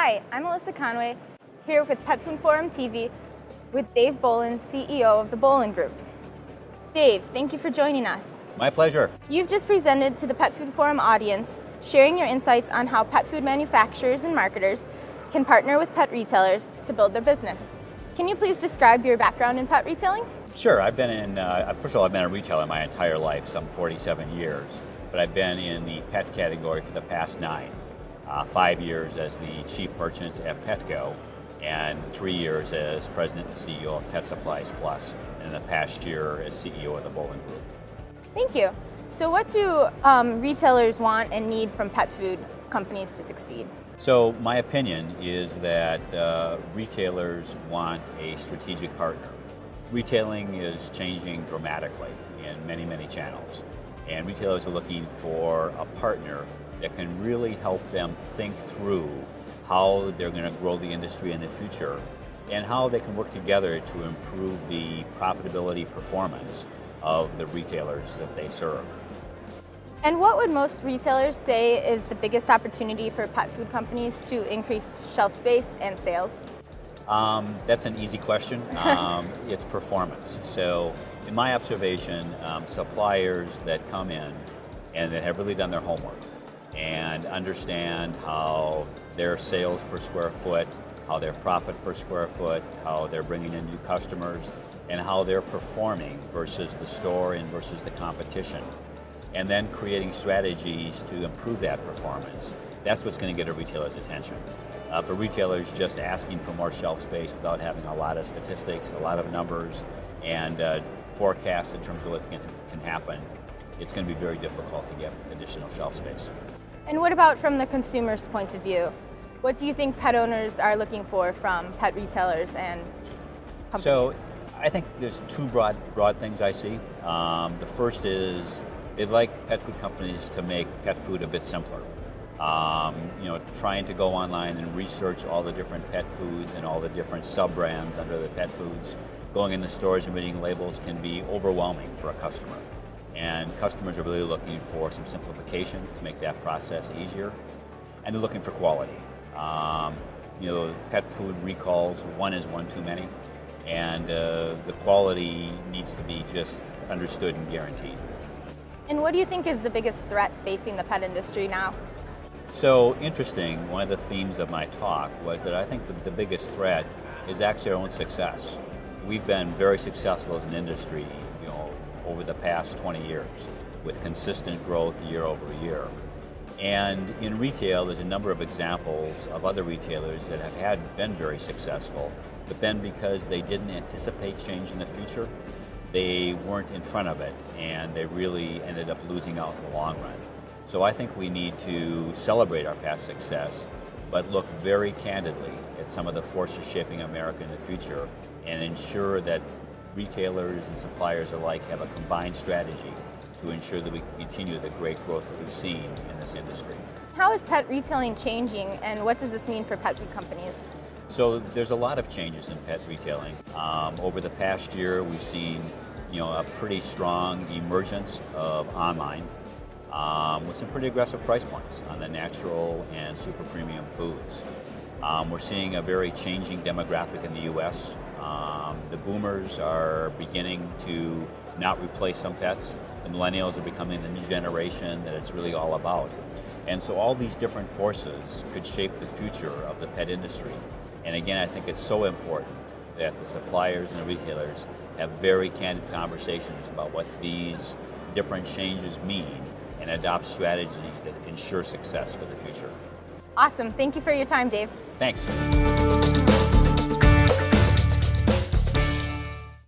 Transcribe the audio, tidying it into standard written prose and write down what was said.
Hi, I'm Alyssa Conway, here with Pet Food Forum TV with Dave Bolen, CEO of the Bolen Group. Dave, thank you for joining us. My pleasure. You've just presented to the Pet Food Forum audience, sharing your insights on how pet food manufacturers and marketers can partner with pet retailers to build their business. Can you please describe your background in pet retailing? Sure, I've been in, first of all, I've been a retailer my entire life, some 47 years, but I've been in the pet category for the past 9. 5 years as the chief merchant at Petco, and 3 years as president and CEO of Pet Supplies Plus, and the past year as CEO of the Bolen Group. Thank you. So what do retailers want and need from pet food companies to succeed? So my opinion is that retailers want a strategic partner. Retailing is changing dramatically in many, many channels, and retailers are looking for a partner that can really help them think through how they're going to grow the industry in the future and how they can work together to improve the profitability performance of the retailers that they serve. And what would most retailers say is the biggest opportunity for pet food companies to increase shelf space and sales? That's an easy question. It's performance. So in my observation, suppliers that come in and that have really done their homework and understand how their sales per square foot, how their profit per square foot, how they're bringing in new customers, and how they're performing versus the store and versus the competition, and then creating strategies to improve that performance. That's what's going to get a retailer's attention. For retailers just asking for more shelf space without having a lot of statistics, a lot of numbers, and forecasts in terms of what can happen, it's going to be very difficult to get additional shelf space. And what about from the consumer's point of view? What do you think pet owners are looking for from pet retailers and companies? So I think there's two broad things I see. The first is they'd like pet food companies to make pet food a bit simpler. Trying to go online and research all the different pet foods and all the different sub-brands under the pet foods. Going in the stores and reading labels can be overwhelming for a customer. And customers are really looking for some simplification to make that process easier. And they're looking for quality. Pet food recalls, one is one too many. And the quality needs to be just understood and guaranteed. And what do you think is the biggest threat facing the pet industry now? So interesting, one of the themes of my talk was that I think that the biggest threat is actually our own success. We've been very successful as an industry, over the past 20 years with consistent growth year over year. And in retail, there's a number of examples of other retailers that have been very successful, but then because they didn't anticipate change in the future, they weren't in front of it, and they really ended up losing out in the long run. So I think we need to celebrate our past success, but look very candidly at some of the forces shaping America in the future and ensure that retailers and suppliers alike have a combined strategy to ensure that we continue the great growth that we've seen in this industry. How is pet retailing changing, and what does this mean for pet food companies? So there's a lot of changes in pet retailing. Over the past year, we've seen a pretty strong emergence of online with some pretty aggressive price points on the natural and super premium foods. We're seeing a very changing demographic in the U.S. The boomers are beginning to not replace some pets. The millennials are becoming the new generation that it's really all about. And so all these different forces could shape the future of the pet industry. And again, I think it's so important that the suppliers and the retailers have very candid conversations about what these different changes mean and adopt strategies that ensure success for the future. Awesome. Thank you for your time, Dave. Thanks.